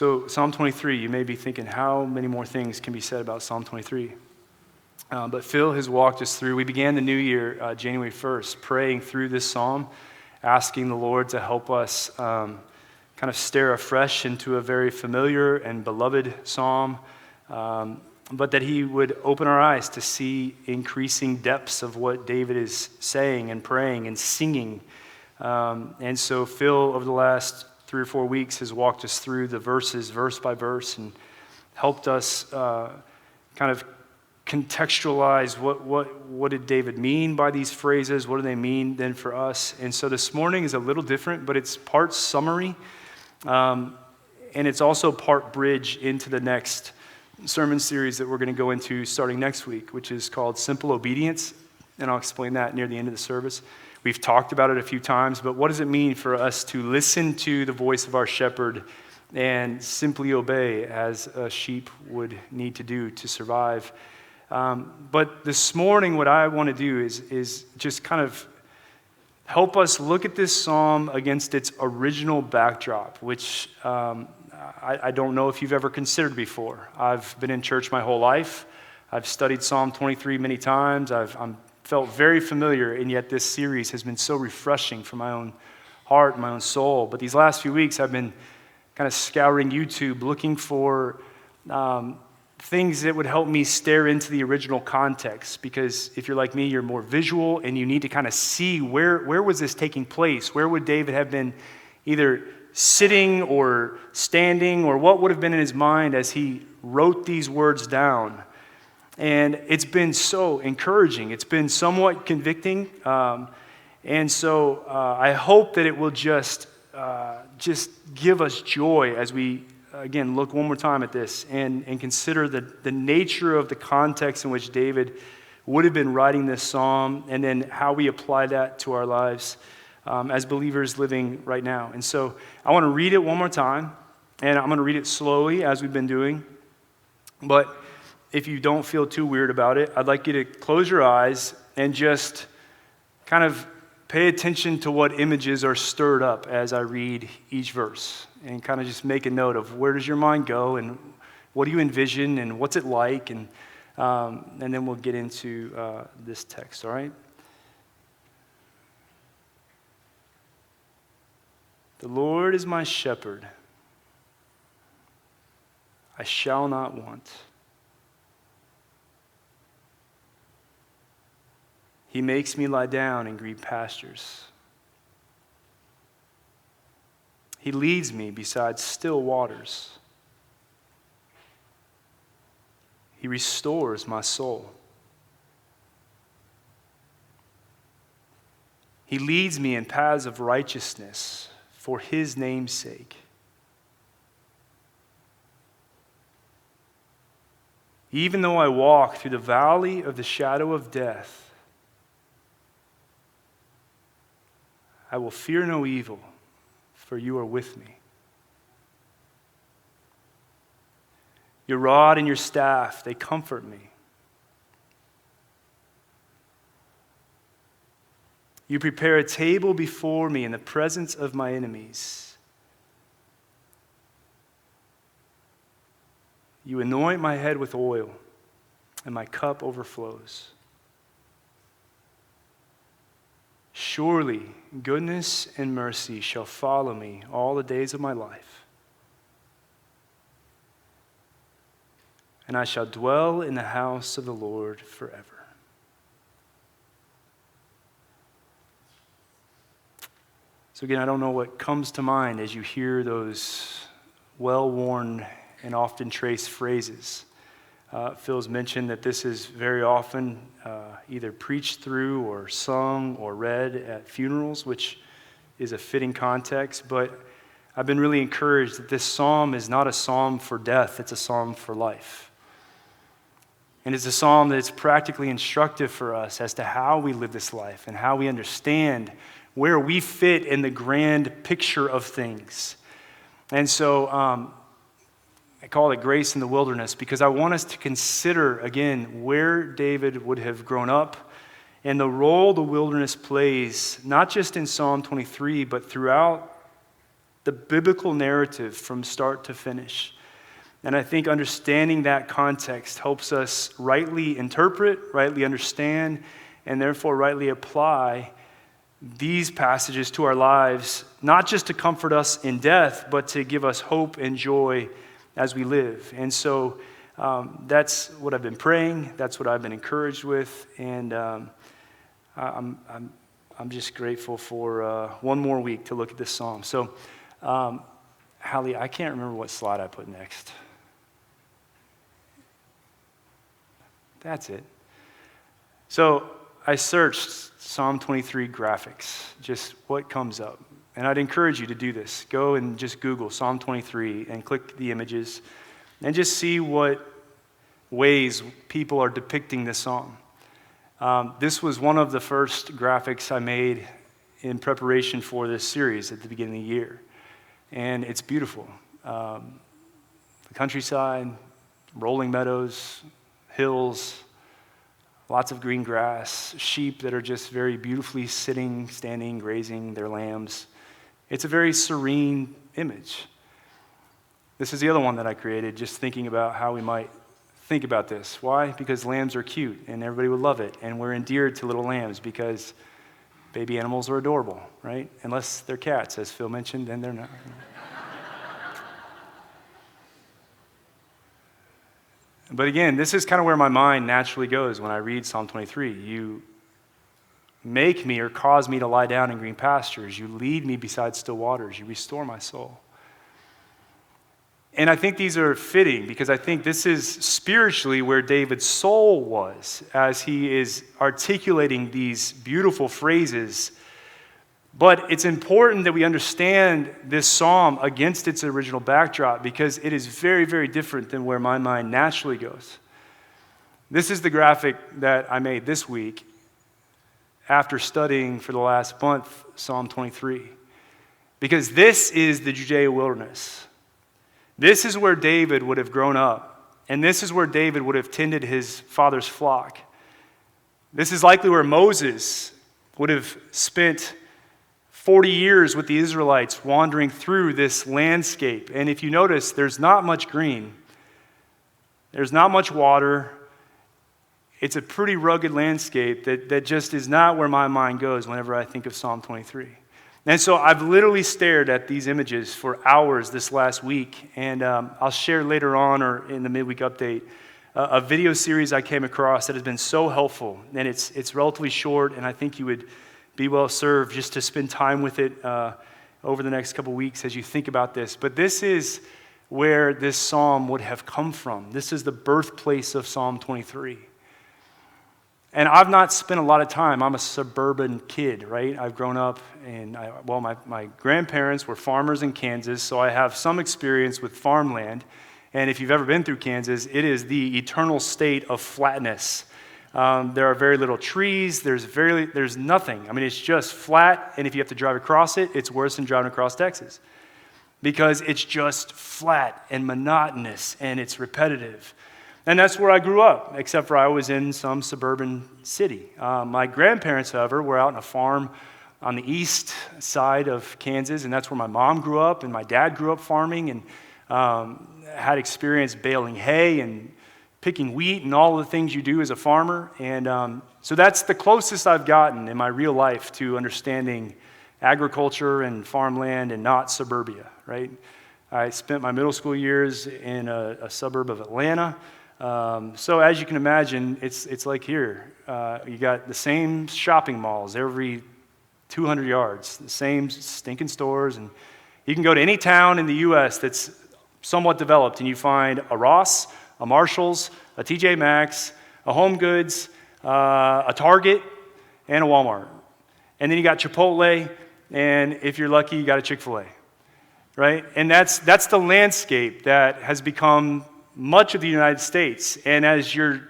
So Psalm 23, you may be thinking, how many more things can be said about Psalm 23? But Phil has walked us through. We began the new year, January 1st, praying through this psalm, asking the Lord to help us kind of stare afresh into a very familiar and beloved psalm, but that he would open our eyes to see increasing depths of what David is saying and praying and singing. And so Phil, over the last 3 or 4 weeks, has walked us through the verses, verse by verse, and helped us kind of contextualize what did David mean by these phrases, what do they mean then for us. And so this morning is a little different, but it's part summary, and it's also part bridge into the next sermon series that we're going to go into starting next week, which is called Simple Obedience, and I'll explain that near the end of the service. We've talked about it a few times, but what does it mean for us to listen to the voice of our shepherd and simply obey as a sheep would need to do to survive? But this morning, what I want to do is just kind of help us look at this psalm against its original backdrop, which I don't know if you've ever considered before. I've been in church my whole life. I've studied Psalm 23 many times. I'm felt very familiar, and yet this series has been so refreshing for my own heart, my own soul. But these last few weeks, I've been kind of scouring YouTube, looking for things that would help me stare into the original context, because if you're like me, you're more visual, and you need to kind of see where was this taking place? Where would David have been either sitting or standing, or what would have been in his mind as he wrote these words down? And it's been so encouraging. It's been somewhat convicting. And so I hope that it will just give us joy as we, again, look one more time at this and consider the nature of the context in which David would have been writing this psalm, and then how we apply that to our lives as believers living right now. And so I want to read it one more time, and I'm going to read it slowly as we've been doing. But if you don't feel too weird about it, I'd like you to close your eyes and just kind of pay attention to what images are stirred up as I read each verse, and kind of just make a note of where does your mind go and what do you envision and what's it like, and then we'll get into this text, all right? The Lord is my shepherd. I shall not want. He makes me lie down in green pastures. He leads me beside still waters. He restores my soul. He leads me in paths of righteousness for his name's sake. Even though I walk through the valley of the shadow of death, I will fear no evil, for you are with me. Your rod and your staff, they comfort me. You prepare a table before me in the presence of my enemies. You anoint my head with oil, and my cup overflows. Surely goodness and mercy shall follow me all the days of my life, and I shall dwell in the house of the Lord forever. So again, I don't know what comes to mind as you hear those well-worn and often traced phrases. Phil's mentioned that this is very often either preached through or sung or read at funerals, which is a fitting context. But I've been really encouraged that this psalm is not a psalm for death, it's a psalm for life. And it's a psalm that's practically instructive for us as to how we live this life and how we understand where we fit in the grand picture of things. And so I call it Grace in the Wilderness, because I want us to consider, again, where David would have grown up and the role the wilderness plays, not just in Psalm 23, but throughout the biblical narrative from start to finish. And I think understanding that context helps us rightly interpret, rightly understand, and therefore rightly apply these passages to our lives, not just to comfort us in death, but to give us hope and joy as we live. And so that's what I've been praying. That's what I've been encouraged with. And I'm just grateful for one more week to look at this psalm. So, Hallie, I can't remember what slide I put next. That's it. So I searched Psalm 23 graphics, just what comes up. And I'd encourage you to do this. Go and just Google Psalm 23 and click the images and just see what ways people are depicting this psalm. This was one of the first graphics I made in preparation for this series at the beginning of the year. And it's beautiful. The countryside, rolling meadows, hills, lots of green grass, sheep that are just very beautifully sitting, standing, grazing their lambs. It's a very serene image. This is the other one that I created, just thinking about how we might think about this. Why? Because lambs are cute, and everybody would love it. And we're endeared to little lambs because baby animals are adorable, right? Unless they're cats, as Phil mentioned, then they're not. But again, this is kind of where my mind naturally goes when I read Psalm 23. You make me or cause me to lie down in green pastures. You lead me beside still waters. You restore my soul. And I think these are fitting because I think this is spiritually where David's soul was as he is articulating these beautiful phrases. But it's important that we understand this psalm against its original backdrop because it is very, very different than where my mind naturally goes. This is the graphic that I made this week after studying for the last month Psalm 23. Because this is the Judea wilderness. This is where David would have grown up. And this is where David would have tended his father's flock. This is likely where Moses would have spent 40 years with the Israelites wandering through this landscape. And if you notice, there's not much green. There's not much water. It's a pretty rugged landscape that just is not where my mind goes whenever I think of Psalm 23. And so I've literally stared at these images for hours this last week. And I'll share later on or in the midweek update a video series I came across that has been so helpful. And it's relatively short, and I think you would be well served just to spend time with it over the next couple weeks as you think about this. But this is where this psalm would have come from. This is the birthplace of Psalm 23. And I've not spent a lot of time. I'm a suburban kid, right? I've grown up in, my grandparents were farmers in Kansas, so I have some experience with farmland. And if you've ever been through Kansas, it is the eternal state of flatness. There are very little trees. There's nothing. I mean, it's just flat, and if you have to drive across it, it's worse than driving across Texas because it's just flat and monotonous, and it's repetitive. And that's where I grew up, except for I was in some suburban city. My grandparents, however, were out on a farm on the east side of Kansas, and that's where my mom grew up, and my dad grew up farming, and had experience baling hay and picking wheat and all the things you do as a farmer. And so that's the closest I've gotten in my real life to understanding agriculture and farmland and not suburbia, right? I spent my middle school years in a suburb of Atlanta. So as you can imagine, it's like here. You got the same shopping malls every 200 yards, the same stinking stores. And you can go to any town in the U.S. that's somewhat developed, and you find a Ross, a Marshalls, a TJ Maxx, a Home Goods, a Target, and a Walmart. And then you got Chipotle, and if you're lucky, you got a Chick-fil-A, right? And that's the landscape that has become much of the United States. And as you're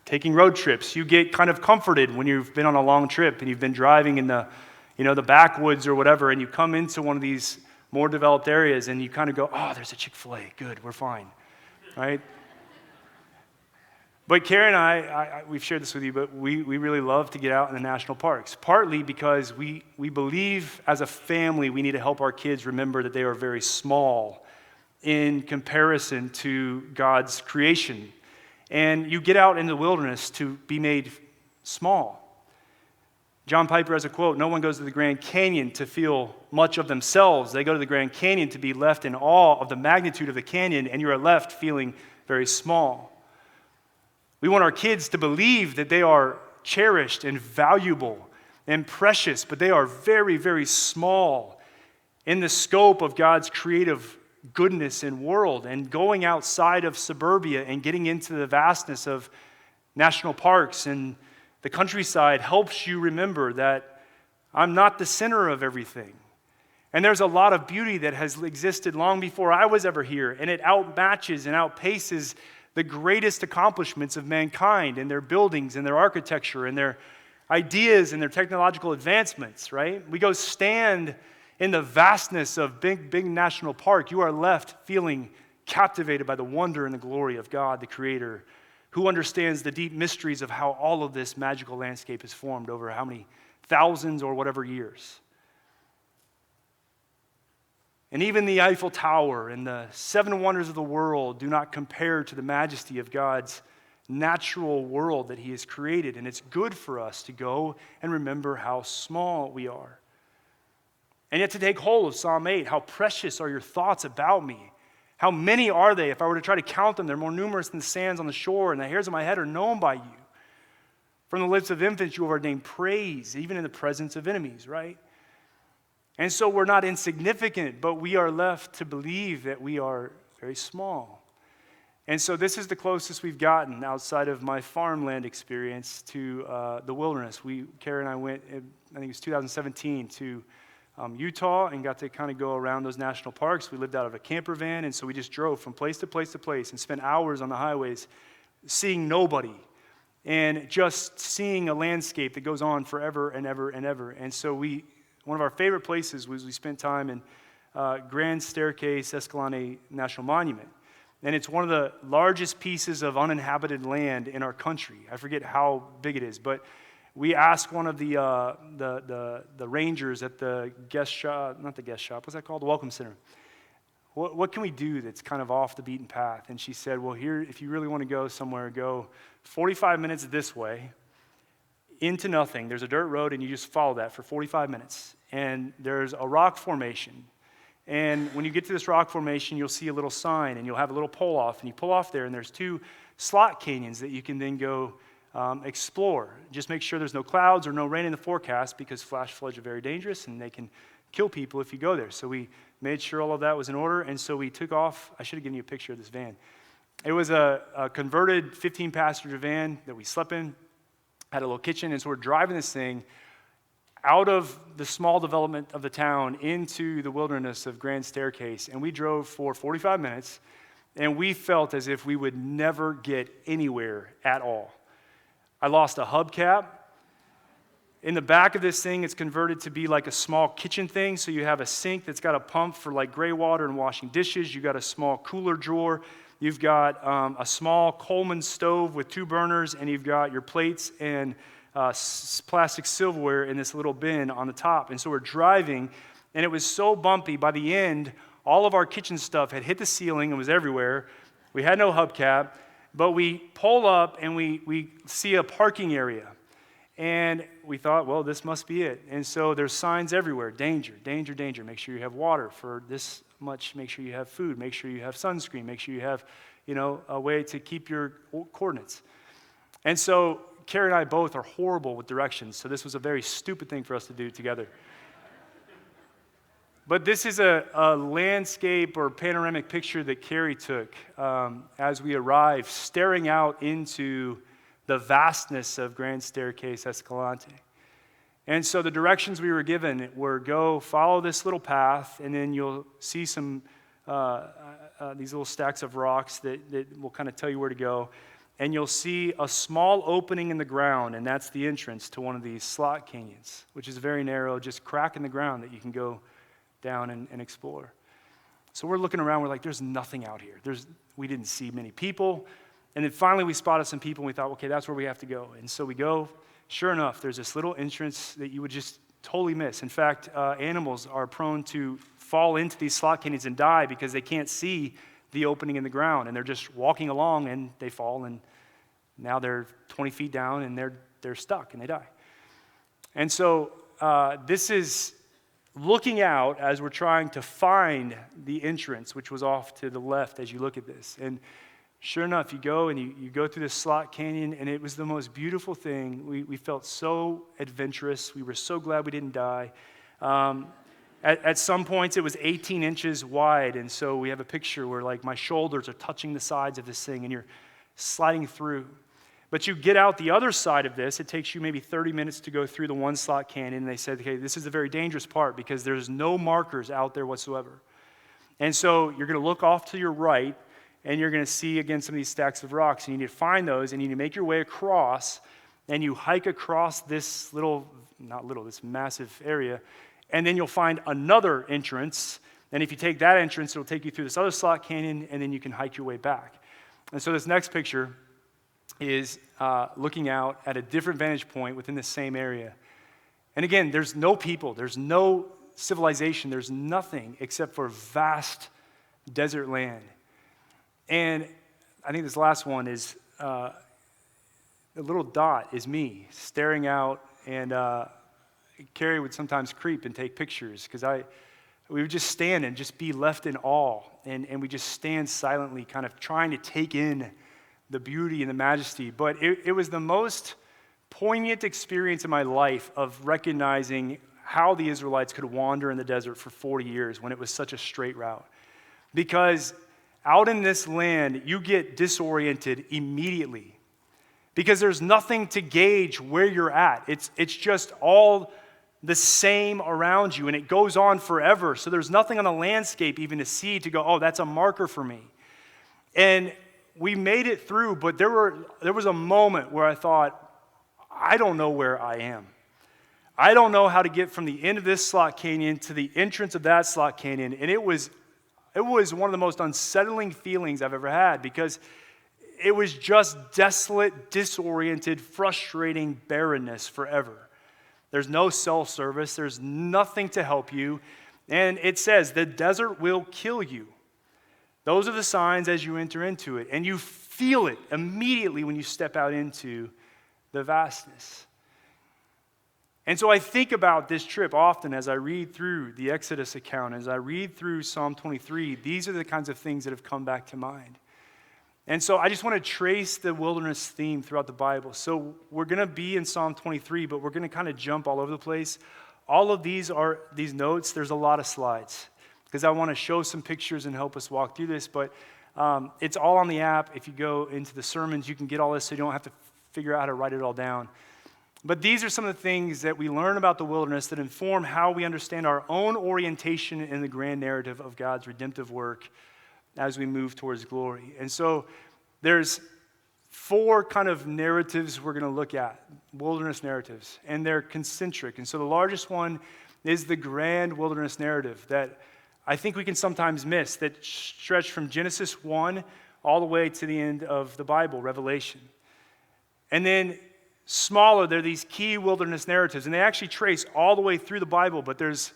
taking road trips, you get kind of comforted when you've been on a long trip and you've been driving in the backwoods or whatever, and you come into one of these more developed areas and you kind of go, oh, there's a Chick-fil-A, good, we're fine, right? But Karen and we've shared this with you, but we really love to get out in the national parks, partly because we believe as a family we need to help our kids remember that they are very small in comparison to God's creation. And you get out in the wilderness to be made small. John Piper has a quote, "No one goes to the Grand Canyon to feel much of themselves. They go to the Grand Canyon to be left in awe of the magnitude of the canyon, and you are left feeling very small." We want our kids to believe that they are cherished and valuable and precious, but they are very, very small in the scope of God's creative goodness and world. And going outside of suburbia and getting into the vastness of national parks and the countryside helps you remember that I'm not the center of everything. And there's a lot of beauty that has existed long before I was ever here, and it outmatches and outpaces the greatest accomplishments of mankind in their buildings and their architecture and their ideas and their technological advancements, right? We go stand in the vastness of big national park. You are left feeling captivated by the wonder and the glory of God, the Creator, who understands the deep mysteries of how all of this magical landscape is formed over how many thousands or whatever years. And even the Eiffel Tower and the seven wonders of the world do not compare to the majesty of God's natural world that He has created. And it's good for us to go and remember how small we are. And yet to take hold of Psalm 8, how precious are your thoughts about me? How many are they? If I were to try to count them, they're more numerous than the sands on the shore, and the hairs of my head are known by you. From the lips of infants you have ordained praise, even in the presence of enemies, right? And so we're not insignificant, but we are left to believe that we are very small. And so this is the closest we've gotten outside of my farmland experience to the wilderness. Kara and I went, I think it was 2017, to Utah and got to kind of go around those national parks. We lived out of a camper van, and so we just drove from place to place to place and spent hours on the highways seeing nobody and just seeing a landscape that goes on forever and ever and ever. And so one of our favorite places was we spent time in Grand Staircase Escalante National Monument. And it's one of the largest pieces of uninhabited land in our country. I forget how big it is, but we asked one of the rangers at the guest shop, not the guest shop, what's that called? The Welcome Center. What can we do that's kind of off the beaten path? And she said, well, here, if you really want to go somewhere, go 45 minutes this way into nothing. There's a dirt road, and you just follow that for 45 minutes. And there's a rock formation. And when you get to this rock formation, you'll see a little sign, and you'll have a little pull off, and you pull off there, and there's 2 slot canyons that you can then go explore. Just make sure there's no clouds or no rain in the forecast, because flash floods are very dangerous, and they can kill people if you go there. So we made sure all of that was in order, and so we took off. I should have given you a picture of this van. It was a converted 15-passenger van that we slept in, had a little kitchen, and so we're driving this thing out of the small development of the town into the wilderness of Grand Staircase, and we drove for 45 minutes, and we felt as if we would never get anywhere at all. I lost a hubcap. In the back of this thing, it's converted to be like a small kitchen thing, so you have a sink that's got a pump for like gray water and washing dishes. You've got a small cooler drawer. You've got a small Coleman stove with 2 burners, and you've got your plates and plastic silverware in this little bin on the top. And so we're driving, and it was so bumpy. By the end, all of our kitchen stuff had hit the ceiling and was everywhere. We had no hubcap, but we pull up, and we see a parking area. And we thought, well, this must be it. And so there's signs everywhere: danger, danger, danger. Make sure you have water for this much. Make sure you have food. Make sure you have sunscreen. Make sure you have, a way to keep your coordinates. And so Carrie and I both are horrible with directions, so this was a very stupid thing for us to do together. But this is a landscape or panoramic picture that Carrie took as we arrived, staring out into the vastness of Grand Staircase Escalante. And so the directions we were given were go follow this little path, and then you'll see some these little stacks of rocks that will kind of tell you where to go. And you'll see a small opening in the ground, and that's the entrance to one of these slot canyons, which is very narrow, just crack in the ground that you can go down and explore. So we're looking around, we're like, there's nothing out here. We didn't see many people. And then finally we spotted some people and we thought, okay, that's where we have to go. And so we go. Sure enough, there's this little entrance that you would just totally miss. In fact, animals are prone to fall into these slot canyons and die because they can't see the opening in the ground. And they're just walking along and they fall, and now they're 20 feet down and they're stuck and they die. And so this is looking out as we're trying to find the entrance, which was off to the left as you look at this. And sure enough, you go and you go through this slot canyon, and it was the most beautiful thing. We felt so adventurous. We were so glad we didn't die. At some points, it was 18 inches wide, and so we have a picture where like my shoulders are touching the sides of this thing, and you're sliding through. But you get out the other side of this, it takes you maybe 30 minutes to go through the one slot canyon, and they said, okay, this is a very dangerous part because there's no markers out there whatsoever. And so you're going to look off to your right, and you're going to see, again, some of these stacks of rocks, and you need to find those, and you need to make your way across, and you hike across this this massive area, and then you'll find another entrance, and if you take that entrance, it'll take you through this other slot canyon, and then you can hike your way back. And so this next picture is looking out at a different vantage point within the same area. And again, there's no people, there's no civilization, there's nothing except for vast desert land. And I think this last one is, the little dot is me staring out, and Carrie would sometimes creep and take pictures because we would just stand and just be left in awe, and we just stand silently kind of trying to take in the beauty and the majesty. But it was the most poignant experience in my life of recognizing how the Israelites could wander in the desert for 40 years when it was such a straight route. Because out in this land, you get disoriented immediately because there's nothing to gauge where you're at. It's just all the same around you, and it goes on forever. So there's nothing on the landscape even to see to go, oh, that's a marker for me. And we made it through, but there was a moment where I thought, I don't know where I am. I don't know how to get from the end of this slot canyon to the entrance of that slot canyon. And it was one of the most unsettling feelings I've ever had because it was just desolate, disoriented, frustrating barrenness forever. There's no cell service. There's nothing to help you. And it says, the desert will kill you. Those are the signs as you enter into it. And you feel it immediately when you step out into the vastness. And so I think about this trip often as I read through the Exodus account, as I read through Psalm 23. These are the kinds of things that have come back to mind. And so I just want to trace the wilderness theme throughout the Bible. So we're going to be in Psalm 23, but we're going to kind of jump all over the place. All of these notes, there's a lot of slides because I want to show some pictures and help us walk through this. But it's all on the app. If you go into the sermons, you can get all this so you don't have to figure out how to write it all down. But these are some of the things that we learn about the wilderness that inform how we understand our own orientation in the grand narrative of God's redemptive work as we move towards glory. And so there's 4 kind of narratives we're going to look at, wilderness narratives, and they're concentric. And so the largest one is the grand wilderness narrative that I think we can sometimes miss, that stretch from Genesis 1 all the way to the end of the Bible, Revelation. And then smaller, there are these key wilderness narratives, and they actually trace all the way through the Bible, but there's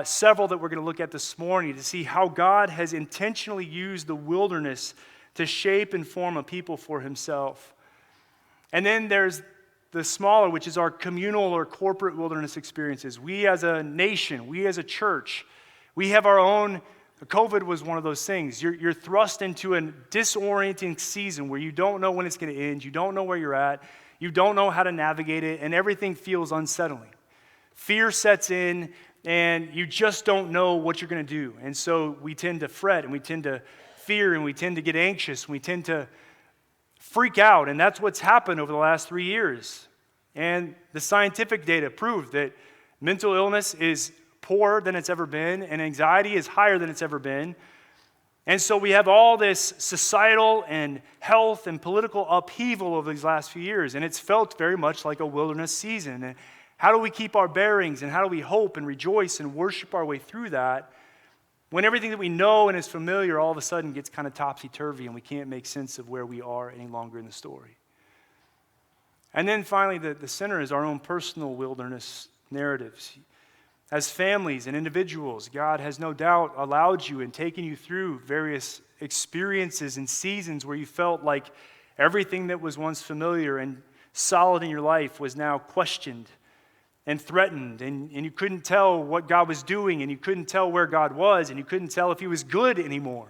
several that we're going to look at this morning to see how God has intentionally used the wilderness to shape and form a people for himself. And then there's the smaller, which is our communal or corporate wilderness experiences. We as a nation, we as a church, we have our own. COVID was one of those things. You're thrust into a disorienting season where you don't know when it's going to end, you don't know where you're at, you don't know how to navigate it, and everything feels unsettling. Fear sets in, and you just don't know what you're going to do. And so we tend to fret, and we tend to fear, and we tend to get anxious, and we tend to freak out, and that's what's happened over the last 3 years. And the scientific data proved that mental illness is poorer than it's ever been, and anxiety is higher than it's ever been. And so we have all this societal and health and political upheaval over these last few years, and it's felt very much like a wilderness season. And how do we keep our bearings, and how do we hope and rejoice and worship our way through that? When everything that we know and is familiar all of a sudden gets kind of topsy-turvy and we can't make sense of where we are any longer in the story. And then finally, the center is our own personal wilderness narratives. As families and individuals, God has no doubt allowed you and taken you through various experiences and seasons where you felt like everything that was once familiar and solid in your life was now questioned and threatened, and you couldn't tell what God was doing, and you couldn't tell where God was, and you couldn't tell if he was good anymore.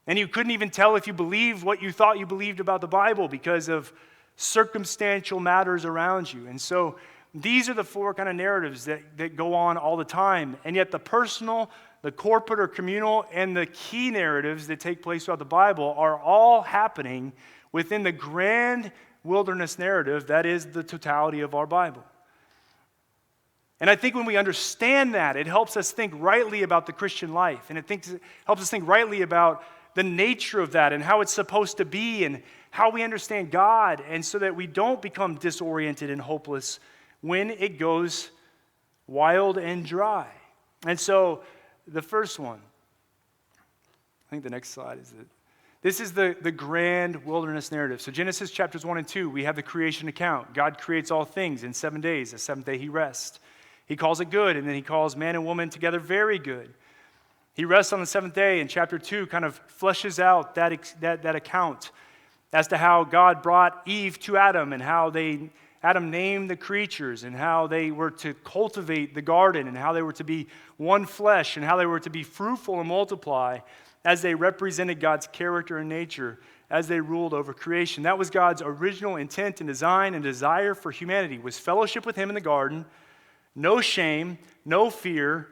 And you couldn't even tell if you believed what you thought you believed about the Bible because of circumstantial matters around you. And so these are the four kind of narratives that go on all the time. And yet the personal, the corporate or communal, and the key narratives that take place throughout the Bible are all happening within the grand wilderness narrative that is the totality of our Bible. And I think when we understand that, it helps us think rightly about the Christian life. And it helps us think rightly about the nature of that and how it's supposed to be and how we understand God, and so that we don't become disoriented and hopeless when it goes wild and dry. And so the first one, I think the next slide is it. This is the grand wilderness narrative. So Genesis chapters 1 and 2, we have the creation account. God creates all things in 7 days. The seventh day he rests. He calls it good, and then he calls man and woman together very good. He rests on the seventh day, and chapter 2 kind of fleshes out that account as to how God brought Eve to Adam and how Adam named the creatures and how they were to cultivate the garden and how they were to be one flesh and how they were to be fruitful and multiply as they represented God's character and nature as they ruled over creation. That was God's original intent and design and desire for humanity, was fellowship with him in the garden, no shame, no fear,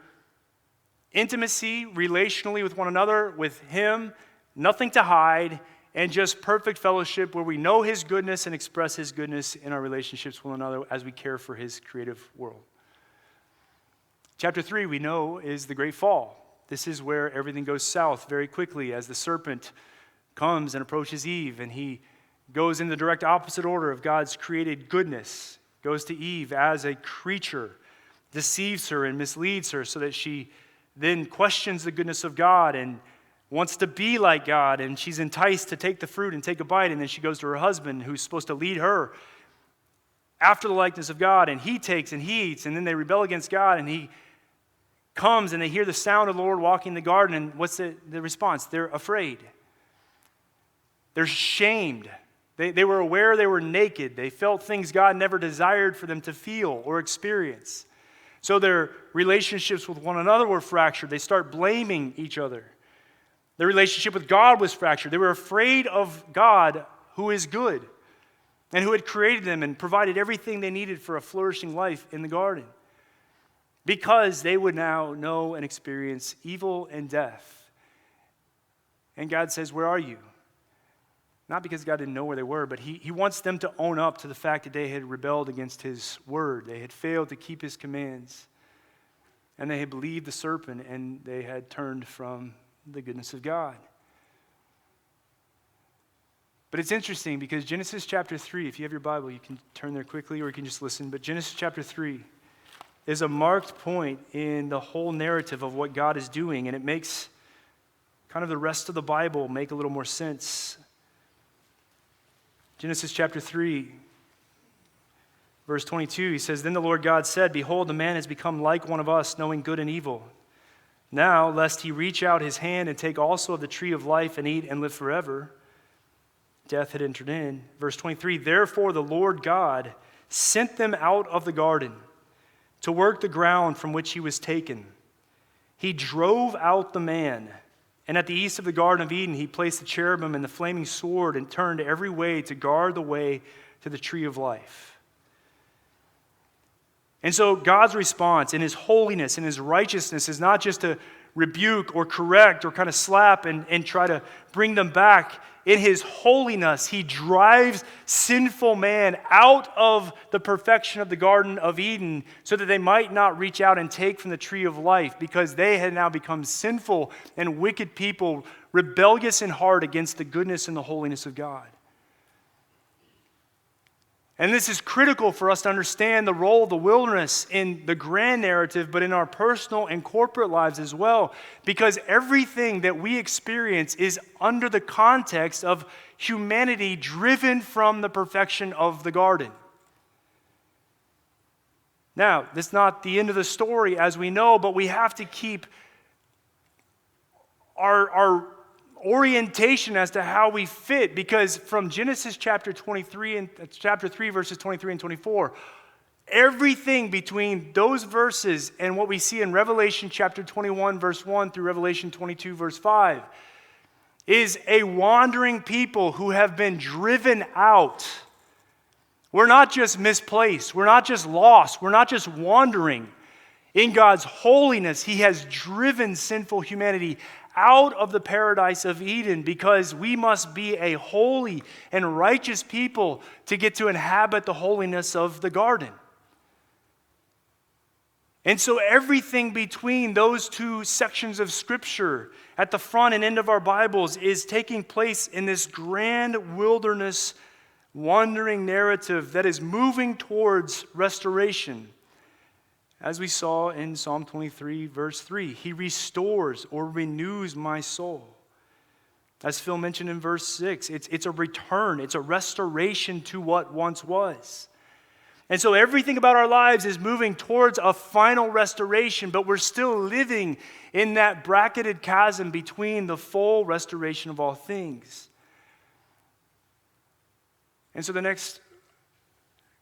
intimacy relationally with one another, with him, nothing to hide, and just perfect fellowship where we know his goodness and express his goodness in our relationships with one another as we care for his creative world. Chapter 3, we know, is the great fall. This is where everything goes south very quickly as the serpent comes and approaches Eve, and he goes in the direct opposite order of God's created goodness, goes to Eve as a creature, deceives her and misleads her so that she then questions the goodness of God and wants to be like God, and she's enticed to take the fruit and take a bite, and then she goes to her husband who's supposed to lead her after the likeness of God, and he takes and he eats, and then they rebel against God, and he comes and they hear the sound of the Lord walking in the garden, and what's the response? They're afraid. They're shamed. They were aware they were naked. They felt things God never desired for them to feel or experience. So their relationships with one another were fractured. They start blaming each other. Their relationship with God was fractured. They were afraid of God, who is good, and who had created them and provided everything they needed for a flourishing life in the garden, because they would now know and experience evil and death. And God says, where are you? Not because God didn't know where they were, but he wants them to own up to the fact that they had rebelled against his word. They had failed to keep his commands. And they had believed the serpent, and they had turned from the goodness of God. But it's interesting because Genesis chapter 3, if you have your Bible, you can turn there quickly or you can just listen. But Genesis chapter 3 is a marked point in the whole narrative of what God is doing, and it makes kind of the rest of the Bible make a little more sense. Genesis chapter 3, verse 22, he says, Then the Lord God said, Behold, the man has become like one of us, knowing good and evil. Now, lest he reach out his hand and take also of the tree of life and eat and live forever. Death had entered in. Verse 23, Therefore the Lord God sent them out of the garden to work the ground from which he was taken. He drove out the man, and at the east of the Garden of Eden he placed the cherubim and the flaming sword and turned every way to guard the way to the tree of life. And so God's response in his holiness and his righteousness is not just to rebuke or correct or kind of slap and try to bring them back. In his holiness, he drives sinful man out of the perfection of the Garden of Eden so that they might not reach out and take from the tree of life, because they had now become sinful and wicked people, rebellious in heart against the goodness and the holiness of God. And this is critical for us to understand the role of the wilderness in the grand narrative, but in our personal and corporate lives as well, because everything that we experience is under the context of humanity driven from the perfection of the garden. Now, that's not the end of the story as we know, but we have to keep our orientation as to how we fit, because from Genesis chapter 23 and chapter 3 verses 23 and 24, everything between those verses and what we see in Revelation chapter 21 verse 1 through Revelation 22 verse 5 is a wandering people who have been driven out. We're not just misplaced, we're not just lost, we're not just wandering. In God's holiness, He has driven sinful humanity out of the paradise of Eden, because we must be a holy and righteous people to get to inhabit the holiness of the garden. And so everything between those two sections of Scripture at the front and end of our Bibles is taking place in this grand wilderness wandering narrative that is moving towards restoration. As we saw in Psalm 23, verse 3, He restores or renews my soul. As Phil mentioned in verse 6, it's a return, it's a restoration to what once was. And so everything about our lives is moving towards a final restoration, but we're still living in that bracketed chasm between the full restoration of all things. And so the next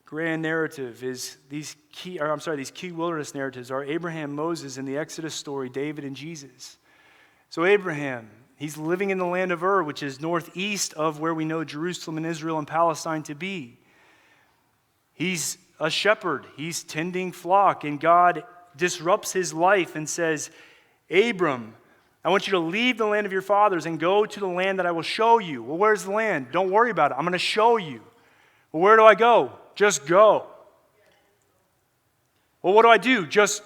grand narrative is these key wilderness narratives are Abraham, Moses, and the Exodus story, David and Jesus. So Abraham, he's living in the land of Ur, which is northeast of where we know Jerusalem and Israel and Palestine to be. He's a shepherd. He's tending flock, and God disrupts his life and says, Abram, I want you to leave the land of your fathers and go to the land that I will show you. Well, where's the land? Don't worry about it. I'm going to show you. Well, where do I go? Just go. Well, what do I do? Just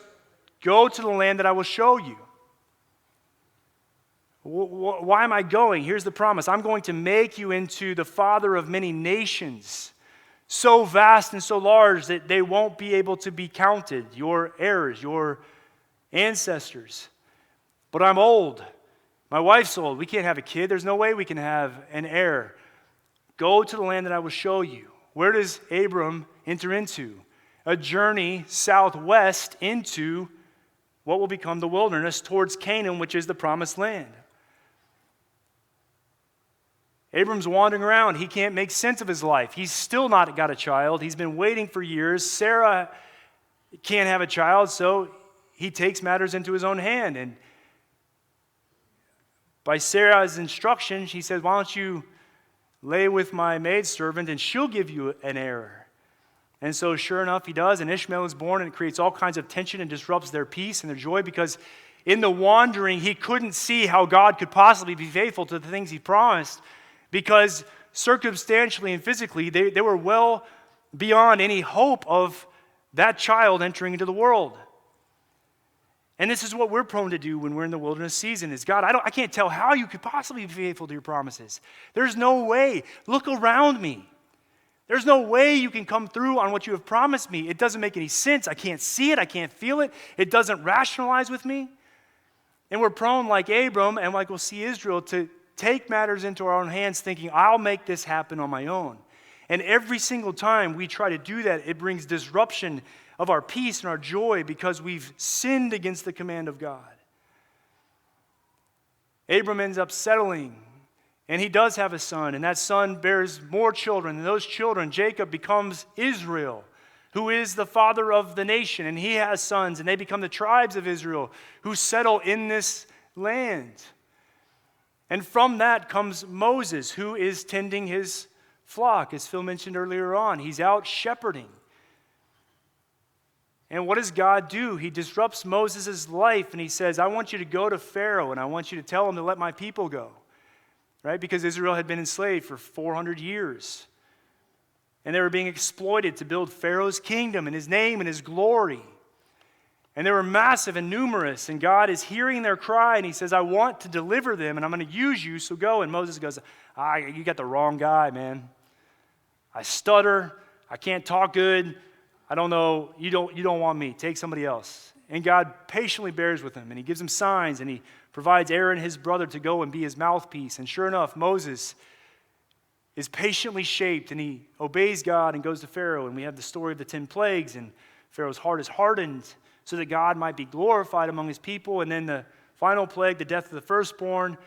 go to the land that I will show you. Why am I going? Here's the promise. I'm going to make you into the father of many nations, so vast and so large that they won't be able to be counted, your heirs, your ancestors. But I'm old. My wife's old. We can't have a kid. There's no way we can have an heir. Go to the land that I will show you. Where does Abram enter into? A journey southwest into what will become the wilderness towards Canaan, which is the promised land. Abram's wandering around. He can't make sense of his life. He's still not got a child. He's been waiting for years. Sarah can't have a child, so he takes matters into his own hand. And by Sarah's instruction, she says, why don't you lay with my maidservant and she'll give you an heir. And so sure enough, he does, and Ishmael is born, and it creates all kinds of tension and disrupts their peace and their joy, because in the wandering, he couldn't see how God could possibly be faithful to the things he promised, because circumstantially and physically, they were well beyond any hope of that child entering into the world. And this is what we're prone to do when we're in the wilderness season is, God, I can't tell how you could possibly be faithful to your promises. There's no way. Look around me. There's no way you can come through on what you have promised me. It doesn't make any sense. I can't see it. I can't feel it. It doesn't rationalize with me. And we're prone, like Abram and like we'll see Israel, to take matters into our own hands thinking, I'll make this happen on my own. And every single time we try to do that, it brings disruption of our peace and our joy because we've sinned against the command of God. Abram ends up settling, and he does have a son, and that son bears more children. And those children, Jacob becomes Israel, who is the father of the nation, and he has sons, and they become the tribes of Israel who settle in this land. And from that comes Moses, who is tending his flock, as Phil mentioned earlier on. He's out shepherding. And what does God do? He disrupts Moses' life, and he says, I want you to go to Pharaoh, and I want you to tell him to let my people go. Right? Because Israel had been enslaved for 400 years. And they were being exploited to build Pharaoh's kingdom and his name and his glory. And they were massive and numerous, and God is hearing their cry, and he says, I want to deliver them, and I'm going to use you, so go. And Moses goes, you got the wrong guy, man. I stutter. I can't talk good. I don't know. You don't want me. Take somebody else. And God patiently bears with him, and he gives him signs, and he provides Aaron, his brother, to go and be his mouthpiece. And sure enough, Moses is patiently shaped, and he obeys God and goes to Pharaoh. And we have the story of the 10 plagues, and Pharaoh's heart is hardened so that God might be glorified among his people. And then the final plague, the death of the firstborn,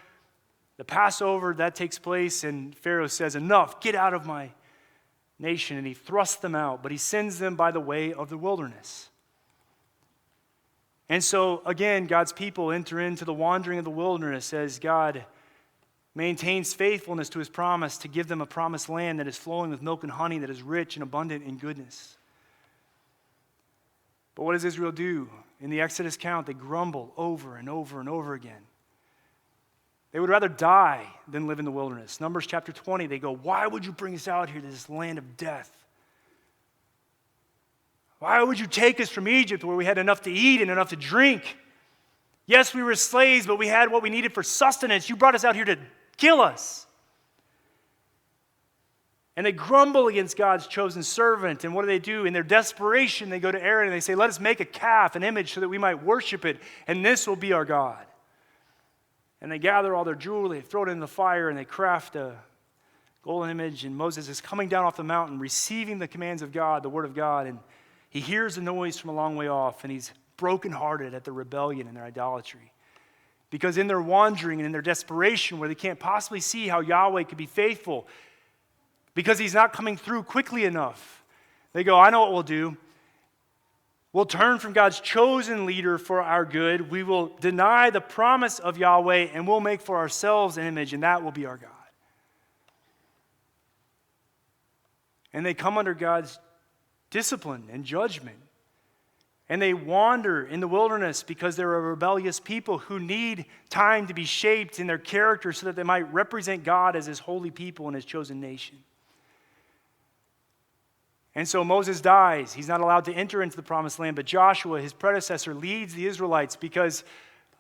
the Passover, that takes place, and Pharaoh says, enough, get out of my nation. And he thrusts them out, but he sends them by the way of the wilderness. And so, again, God's people enter into the wandering of the wilderness as God maintains faithfulness to his promise to give them a promised land that is flowing with milk and honey, that is rich and abundant in goodness. But what does Israel do? In the Exodus count, they grumble over and over and over again. They would rather die than live in the wilderness. Numbers chapter 20, they go, why would you bring us out here to this land of death? Why would you take us from Egypt where we had enough to eat and enough to drink? Yes, we were slaves, but we had what we needed for sustenance. You brought us out here to kill us. And they grumble against God's chosen servant. And what do? In their desperation, they go to Aaron and they say, let us make a calf, an image, so that we might worship it, and this will be our God. And they gather all their jewelry, they throw it in the fire, and they craft a golden image. And Moses is coming down off the mountain, receiving the commands of God, the word of God, and he hears the noise from a long way off, and he's brokenhearted at their rebellion and their idolatry. Because in their wandering and in their desperation, where they can't possibly see how Yahweh could be faithful, because he's not coming through quickly enough, they go, I know what we'll do. We'll turn from God's chosen leader for our good. We will deny the promise of Yahweh, and we'll make for ourselves an image, and that will be our God. And they come under God's discipline and judgment. And they wander in the wilderness because they're a rebellious people who need time to be shaped in their character so that they might represent God as his holy people and his chosen nation. And so Moses dies. He's not allowed to enter into the promised land, but Joshua, his predecessor, leads the Israelites because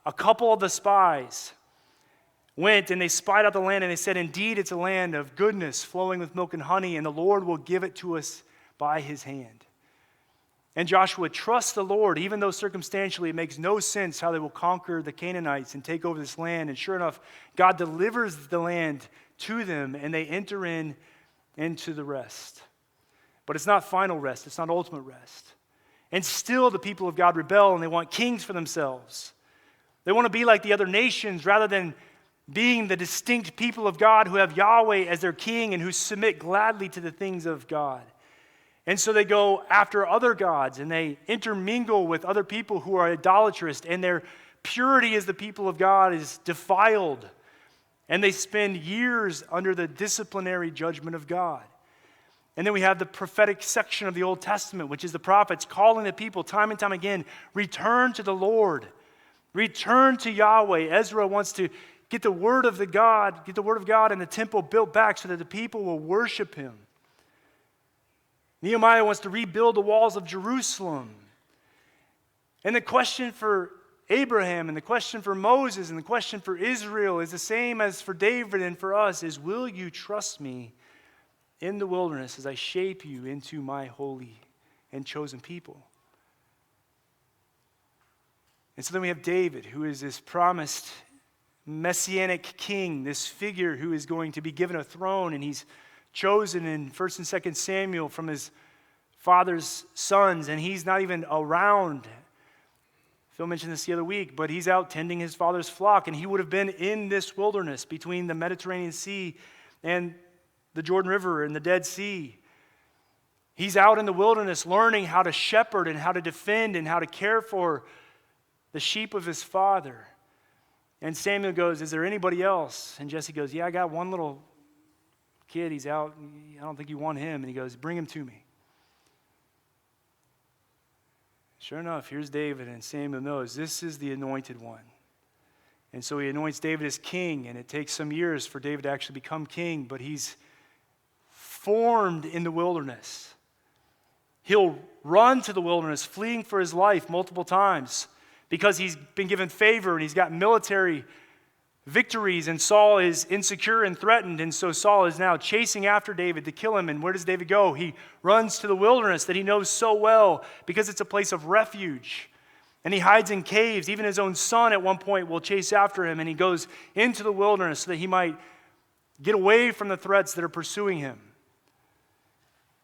a couple of the spies went and they spied out the land and they said, indeed, it's a land of goodness flowing with milk and honey, and the Lord will give it to us by his hand. And Joshua trusts the Lord, even though circumstantially it makes no sense how they will conquer the Canaanites and take over this land. And sure enough, God delivers the land to them, and they enter into the rest. But it's not final rest. It's not ultimate rest. And still the people of God rebel, and they want kings for themselves. They want to be like the other nations rather than being the distinct people of God who have Yahweh as their king and who submit gladly to the things of God. And so they go after other gods, and they intermingle with other people who are idolatrous, and their purity as the people of God is defiled. And they spend years under the disciplinary judgment of God. And then we have the prophetic section of the Old Testament, which is the prophets calling the people time and time again, return to the Lord, return to Yahweh. Ezra wants to get the word of God and the temple built back so that the people will worship him. Nehemiah wants to rebuild the walls of Jerusalem. And the question for Abraham and the question for Moses and the question for Israel is the same as for David and for us, is will you trust me in the wilderness as I shape you into my holy and chosen people? And so then we have David, who is this promised messianic king, this figure who is going to be given a throne, and he's chosen in 1 and 2 Samuel from his father's sons, and he's not even around. Phil mentioned this the other week, but he's out tending his father's flock, and he would have been in this wilderness between the Mediterranean Sea and the Jordan River and the Dead Sea. He's out in the wilderness learning how to shepherd and how to defend and how to care for the sheep of his father. And Samuel goes, is there anybody else? And Jesse goes, yeah, I got one little kid, he's out, I don't think you want him. And he goes, bring him to me. Sure enough, here's David, and Samuel knows this is the anointed one. And so he anoints David as king, and it takes some years for David to actually become king, but he's formed in the wilderness. He'll run to the wilderness, fleeing for his life multiple times because he's been given favor and he's got military victories, and Saul is insecure and threatened, and so Saul is now chasing after David to kill him. And where does David go? He runs to the wilderness that he knows so well because it's a place of refuge. And he hides in caves. Even his own son at one point will chase after him, and he goes into the wilderness so that he might get away from the threats that are pursuing him.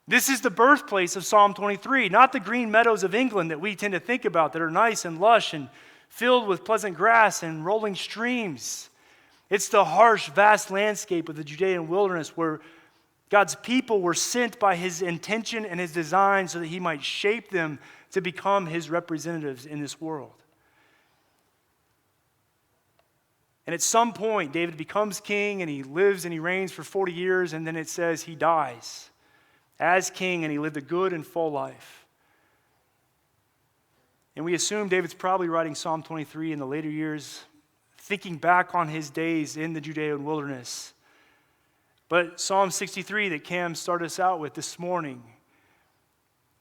This is the birthplace of Psalm 23, not the green meadows of England that we tend to think about that are nice and lush and filled with pleasant grass and rolling streams. It's the harsh, vast landscape of the Judean wilderness where God's people were sent by his intention and his design so that he might shape them to become his representatives in this world. And at some point, David becomes king, and he lives and he reigns for 40 years, and then it says he dies as king, and he lived a good and full life. And we assume David's probably writing Psalm 23 in the later years, thinking back on his days in the Judean wilderness. But Psalm 63 that Cam started us out with this morning,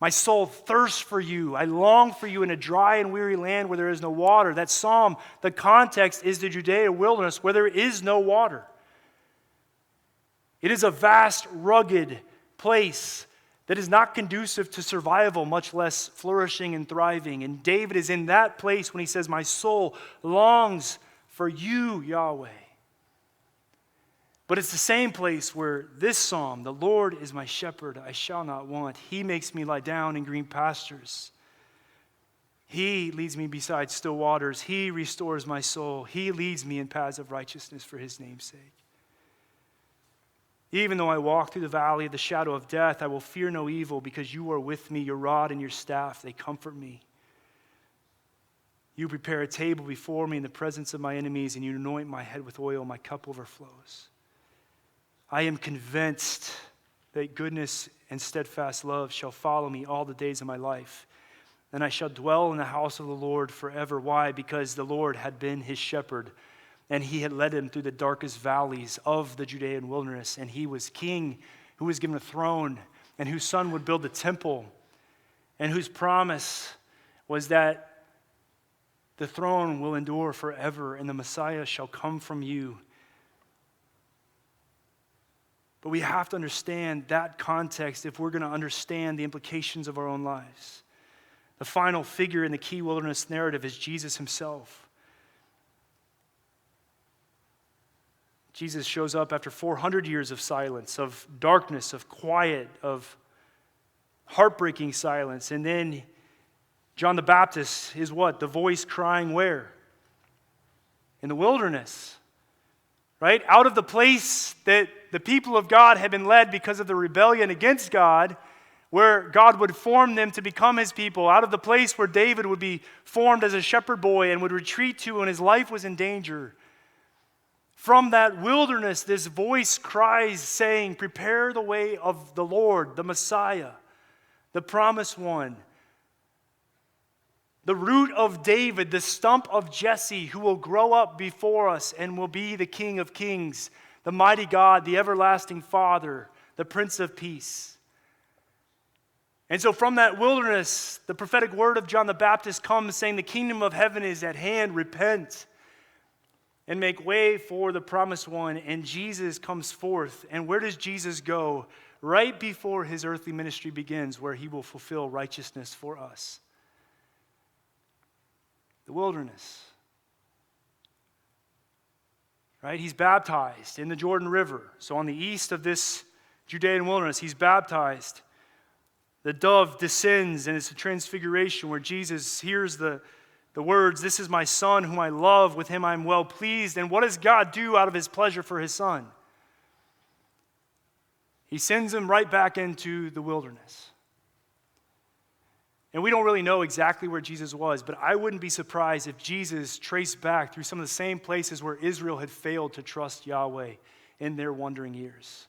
my soul thirsts for you. I long for you in a dry and weary land where there is no water. That psalm, the context is the Judean wilderness where there is no water. It is a vast, rugged place that is not conducive to survival, much less flourishing and thriving. And David is in that place when he says, my soul longs for you, Yahweh. But it's the same place where this psalm, the Lord is my shepherd, I shall not want. He makes me lie down in green pastures. He leads me beside still waters. He restores my soul. He leads me in paths of righteousness for his name's sake. Even though I walk through the valley of the shadow of death, I will fear no evil because you are with me. Your rod and your staff, they comfort me. You prepare a table before me in the presence of my enemies, and you anoint my head with oil. My cup overflows. I am convinced that goodness and steadfast love shall follow me all the days of my life, and I shall dwell in the house of the Lord forever. Why? Because the Lord had been his shepherd, and he had led him through the darkest valleys of the Judean wilderness, and he was king who was given a throne, and whose son would build a temple, and whose promise was that the throne will endure forever, and the Messiah shall come from you. But we have to understand that context if we're going to understand the implications of our own lives. The final figure in the key wilderness narrative is Jesus himself. Jesus shows up after 400 years of silence, of darkness, of quiet, of heartbreaking silence. And then John the Baptist is what? The voice crying where? In the wilderness. Right? Out of the place that the people of God had been led because of the rebellion against God, where God would form them to become his people, out of the place where David would be formed as a shepherd boy and would retreat to when his life was in danger. From that wilderness, this voice cries saying, prepare the way of the Lord, the Messiah, the promised one. The root of David, the stump of Jesse, who will grow up before us and will be the King of Kings, the mighty God, the everlasting Father, the Prince of Peace. And so from that wilderness, the prophetic word of John the Baptist comes saying, the kingdom of heaven is at hand, repent and make way for the promised one. And Jesus comes forth. And where does Jesus go? Right before his earthly ministry begins, where he will fulfill righteousness for us. The wilderness. Right? He's baptized in the Jordan River. So on the east of this Judean wilderness, he's baptized. The dove descends, and it's a transfiguration where Jesus hears the words, this is my son whom I love, with him I am well pleased. And what does God do out of his pleasure for his son? He sends him right back into the wilderness. And we don't really know exactly where Jesus was, but I wouldn't be surprised if Jesus traced back through some of the same places where Israel had failed to trust Yahweh in their wandering years,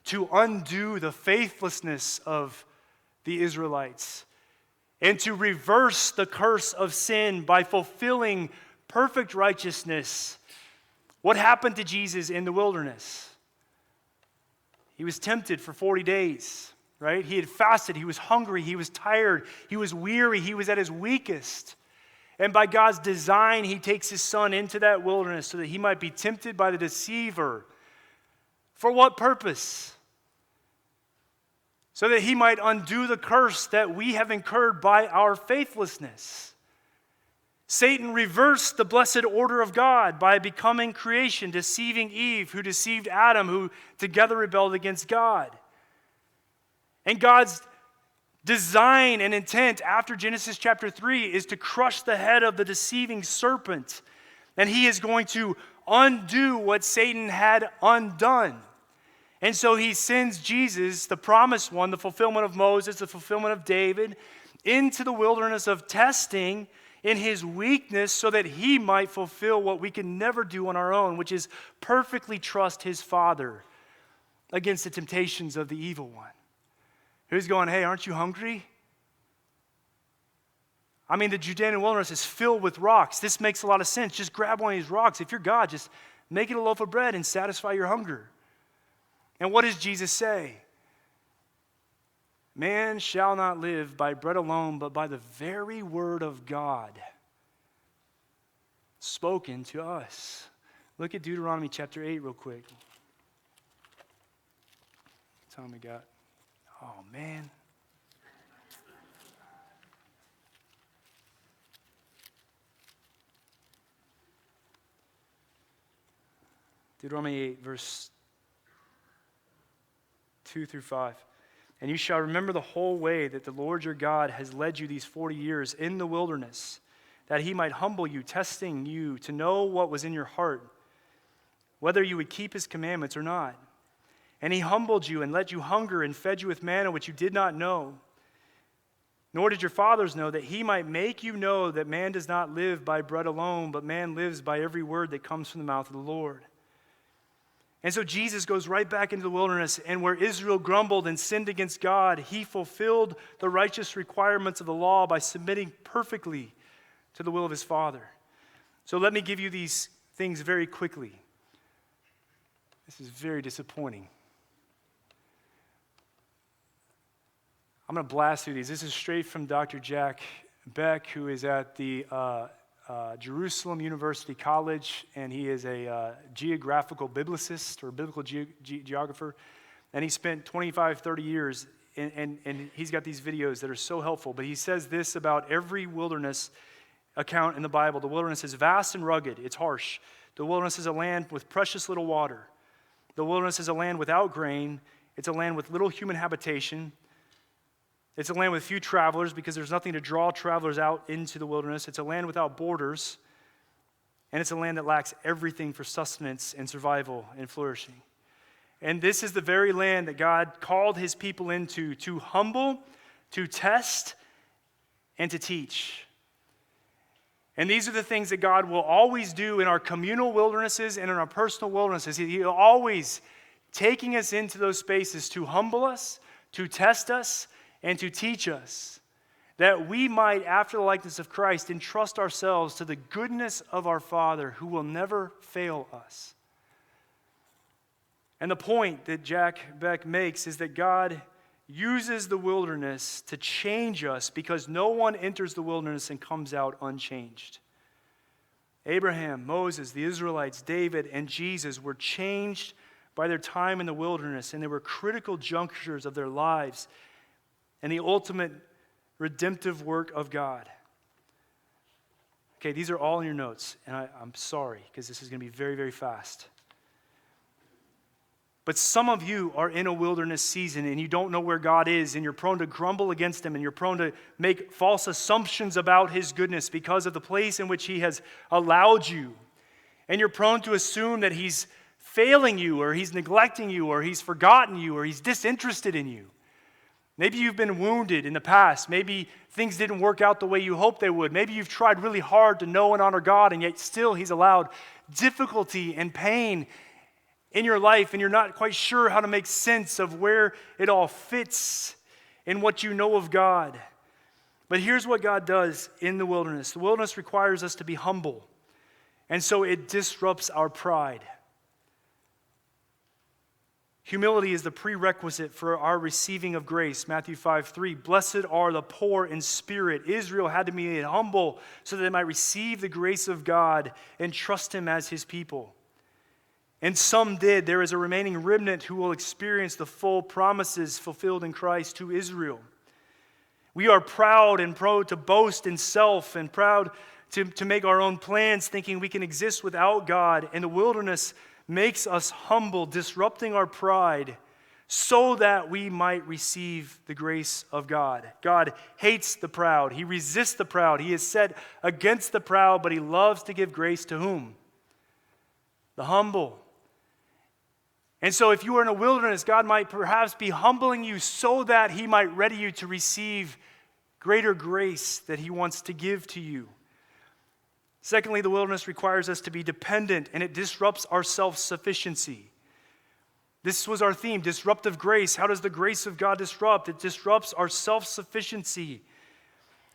to undo the faithlessness of the Israelites, and to reverse the curse of sin by fulfilling perfect righteousness. What happened to Jesus in the wilderness? He was tempted for 40 days. Right? He had fasted, he was hungry, he was tired, he was weary, he was at his weakest. And by God's design, he takes his son into that wilderness so that he might be tempted by the deceiver. For what purpose? So that he might undo the curse that we have incurred by our faithlessness. Satan reversed the blessed order of God by becoming creation, deceiving Eve, who deceived Adam, who together rebelled against God. And God's design and intent after Genesis chapter 3 is to crush the head of the deceiving serpent. And he is going to undo what Satan had undone. And so he sends Jesus, the promised one, the fulfillment of Moses, the fulfillment of David, into the wilderness of testing in his weakness so that he might fulfill what we can never do on our own, which is perfectly trust his Father against the temptations of the evil one. Who's going, hey, aren't you hungry? I mean, the Judean wilderness is filled with rocks. This makes a lot of sense. Just grab one of these rocks. If you're God, just make it a loaf of bread and satisfy your hunger. And what does Jesus say? Man shall not live by bread alone, but by the very word of God spoken to us. Look at Deuteronomy chapter 8 real quick. What time we got? Oh, man. Deuteronomy 8, verse 2 through 5. And you shall remember the whole way that the Lord your God has led you these 40 years in the wilderness, that he might humble you, testing you to know what was in your heart, whether you would keep his commandments or not. And he humbled you and let you hunger and fed you with manna which you did not know, nor did your fathers know, that he might make you know that man does not live by bread alone, but man lives by every word that comes from the mouth of the Lord. And so Jesus goes right back into the wilderness, and where Israel grumbled and sinned against God, he fulfilled the righteous requirements of the law by submitting perfectly to the will of his Father. So let me give you these things very quickly. This is very disappointing. I'm going to blast through these. This is straight from Dr. Jack Beck, who is at the Jerusalem University College, and he is a geographical biblicist or biblical geographer, and he spent 25, 30 years, and he's got these videos that are so helpful, but he says this about every wilderness account in the Bible. The wilderness is vast and rugged. It's harsh. The wilderness is a land with precious little water. The wilderness is a land without grain. It's a land with little human habitation. It's a land with few travelers because there's nothing to draw travelers out into the wilderness. It's a land without borders, and it's a land that lacks everything for sustenance and survival and flourishing. And this is the very land that God called his people into to humble, to test, and to teach. And these are the things that God will always do in our communal wildernesses and in our personal wildernesses. He'll always taking us into those spaces to humble us, to test us, and to teach us, that we might, after the likeness of Christ, entrust ourselves to the goodness of our Father who will never fail us. And the point that Jack Beck makes is that God uses the wilderness to change us because no one enters the wilderness and comes out unchanged. Abraham, Moses, the Israelites, David, and Jesus were changed by their time in the wilderness, and they were critical junctures of their lives and the ultimate redemptive work of God. Okay, these are all in your notes, and I'm sorry, because this is going to be very, very fast. But some of you are in a wilderness season, and you don't know where God is, and you're prone to grumble against him, and you're prone to make false assumptions about his goodness because of the place in which he has allowed you. And you're prone to assume that he's failing you, or he's neglecting you, or he's forgotten you, or he's disinterested in you. Maybe you've been wounded in the past. Maybe things didn't work out the way you hoped they would. Maybe you've tried really hard to know and honor God, and yet still he's allowed difficulty and pain in your life, and you're not quite sure how to make sense of where it all fits in what you know of God. But here's what God does in the wilderness. The wilderness requires us to be humble, and so it disrupts our pride. Humility is the prerequisite for our receiving of grace. Matthew 5:3. Blessed are the poor in spirit. Israel had to be made humble so that they might receive the grace of God and trust him as his people. And some did. There is a remaining remnant who will experience the full promises fulfilled in Christ to Israel. We are proud and prone to boast in self and proud to make our own plans, thinking we can exist without God. And the wilderness makes us humble, disrupting our pride so that we might receive the grace of God. God hates the proud. He resists the proud. He is set against the proud, but he loves to give grace to whom? The humble. And so if you are in a wilderness, God might perhaps be humbling you so that he might ready you to receive greater grace that he wants to give to you. Secondly, the wilderness requires us to be dependent, and it disrupts our self-sufficiency. This was our theme, disruptive grace. How does the grace of God disrupt? It disrupts our self-sufficiency,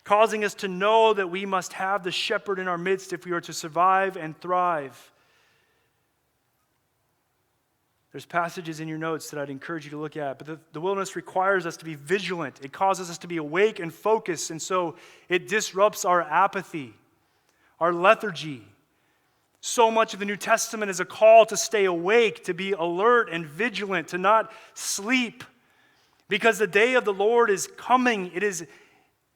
causing us to know that we must have the shepherd in our midst if we are to survive and thrive. There's passages in your notes that I'd encourage you to look at, but the wilderness requires us to be vigilant. It causes us to be awake and focused, and so it disrupts our apathy, our lethargy. So much of the New Testament is a call to stay awake, to be alert and vigilant, to not sleep, because the day of the Lord is coming. It is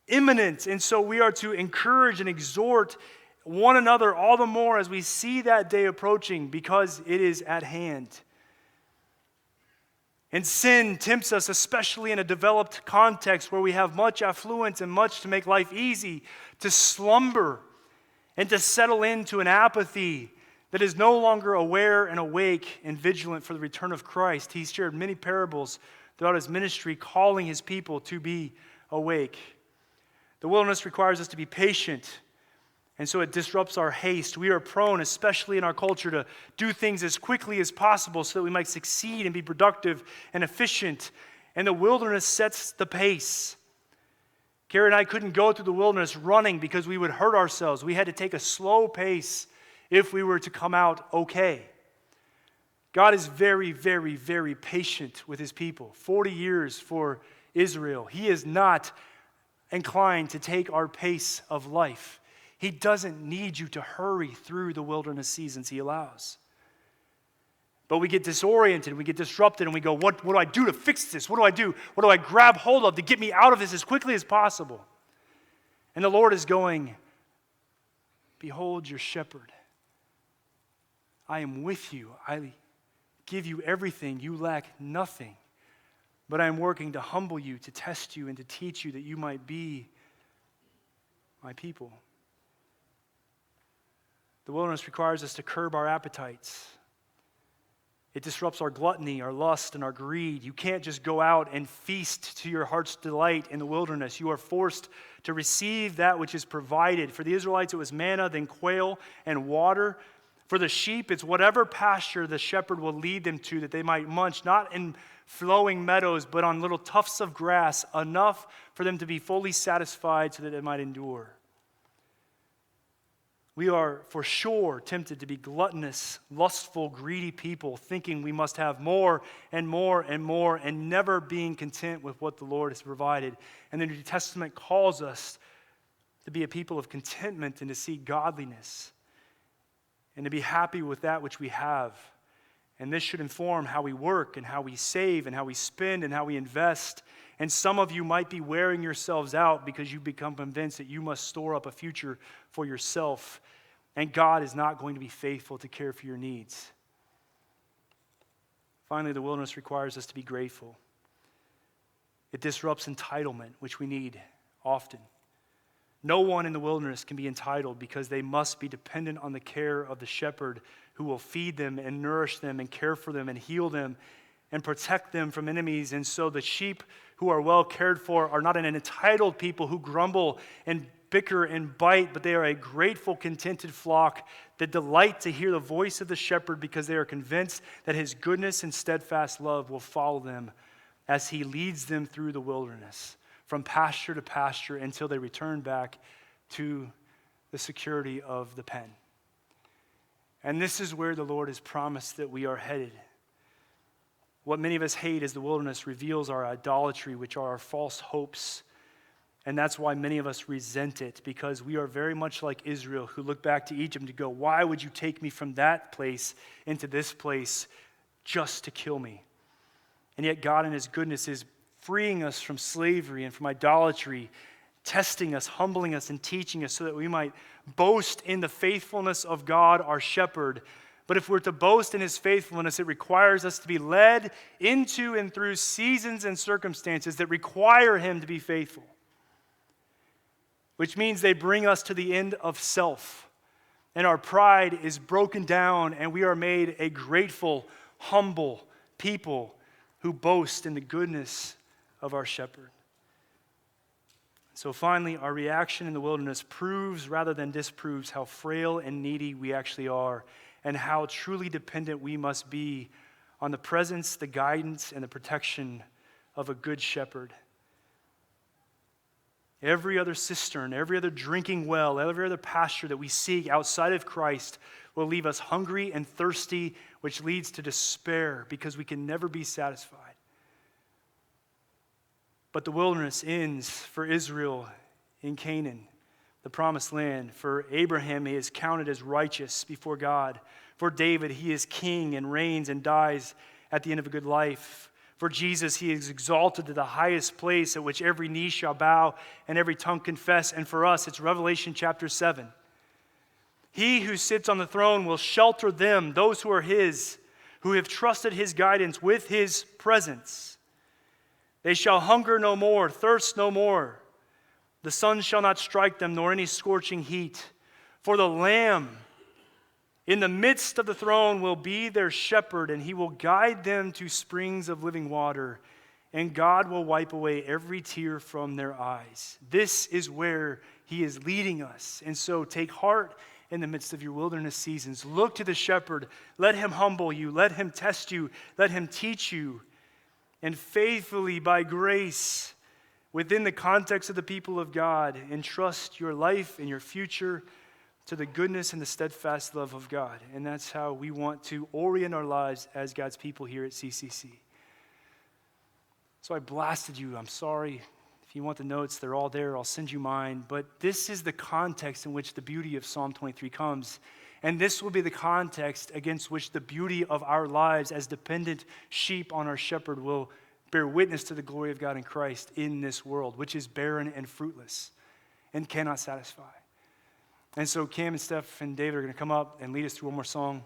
imminent, and so we are to encourage and exhort one another all the more as we see that day approaching, because it is at hand. And sin tempts us, especially in a developed context where we have much affluence and much to make life easy, to slumber and to settle into an apathy that is no longer aware and awake and vigilant for the return of Christ. He shared many parables throughout his ministry, calling his people to be awake. The wilderness requires us to be patient, and so it disrupts our haste. We are prone, especially in our culture, to do things as quickly as possible so that we might succeed and be productive and efficient. And the wilderness sets the pace. Carrie and I couldn't go through the wilderness running because we would hurt ourselves. We had to take a slow pace if we were to come out okay. God is very, very, very patient with his people. 40 years for Israel. He is not inclined to take our pace of life. He doesn't need you to hurry through the wilderness seasons he allows. But we get disoriented, we get disrupted, and we go, what do I do to fix this? What do I do? What do I grab hold of to get me out of this as quickly as possible? And the Lord is going, behold your shepherd. I am with you. I give you everything. You lack nothing. But I am working to humble you, to test you, and to teach you that you might be my people. The wilderness requires us to curb our appetites. It disrupts our gluttony, our lust, and our greed. You can't just go out and feast to your heart's delight in the wilderness. You are forced to receive that which is provided. For the Israelites, it was manna, then quail and water. For the sheep, it's whatever pasture the shepherd will lead them to that they might munch, not in flowing meadows, but on little tufts of grass, enough for them to be fully satisfied so that they might endure. We are for sure tempted to be gluttonous, lustful, greedy people, thinking we must have more and more and more, and never being content with what the Lord has provided. And the New Testament calls us to be a people of contentment and to seek godliness and to be happy with that which we have. And this should inform how we work and how we save and how we spend and how we invest. And some of you might be wearing yourselves out because you become convinced that you must store up a future for yourself, and God is not going to be faithful to care for your needs. Finally, the wilderness requires us to be grateful. It disrupts entitlement, which we need often. No one in the wilderness can be entitled because they must be dependent on the care of the shepherd who will feed them and nourish them and care for them and heal them and protect them from enemies. And so the sheep who are well cared for are not an entitled people who grumble and bicker and bite, but they are a grateful, contented flock that delight to hear the voice of the shepherd because they are convinced that his goodness and steadfast love will follow them as he leads them through the wilderness, from pasture to pasture until they return back to the security of the pen. And this is where the Lord has promised that we are headed. What many of us hate is the wilderness reveals our idolatry, which are our false hopes. And that's why many of us resent it, because we are very much like Israel, who look back to Egypt to go, why would you take me from that place into this place just to kill me? And yet God in his goodness is freeing us from slavery and from idolatry, testing us, humbling us, and teaching us so that we might boast in the faithfulness of God, our shepherd. But if we're to boast in his faithfulness, it requires us to be led into and through seasons and circumstances that require him to be faithful, which means they bring us to the end of self. And our pride is broken down, and we are made a grateful, humble people who boast in the goodness of our shepherd. So finally, our reaction in the wilderness proves rather than disproves how frail and needy we actually are, and how truly dependent we must be on the presence, the guidance, and the protection of a good shepherd. Every other cistern, every other drinking well, every other pasture that we seek outside of Christ will leave us hungry and thirsty, which leads to despair because we can never be satisfied. But the wilderness ends for Israel in Canaan, the promised land. For Abraham, he is counted as righteous before God. For David, he is king and reigns and dies at the end of a good life. For Jesus, he is exalted to the highest place at which every knee shall bow and every tongue confess. And for us, it's Revelation chapter 7. He who sits on the throne will shelter them, those who are his, who have trusted his guidance with his presence. They shall hunger no more, thirst no more. The sun shall not strike them, nor any scorching heat. For the Lamb in the midst of the throne will be their shepherd, and he will guide them to springs of living water, and God will wipe away every tear from their eyes. This is where he is leading us. And so take heart in the midst of your wilderness seasons. Look to the shepherd. Let him humble you. Let him test you. Let him teach you. And faithfully, by grace, within the context of the people of God, entrust your life and your future to the goodness and the steadfast love of God. And that's how we want to orient our lives as God's people here at CCC. So I blasted you. I'm sorry. If you want the notes, they're all there. I'll send you mine. But this is the context in which the beauty of Psalm 23 comes. And this will be the context against which the beauty of our lives as dependent sheep on our shepherd will bear witness to the glory of God in Christ in this world, which is barren and fruitless and cannot satisfy. And so Cam and Steph and David are going to come up and lead us through one more song.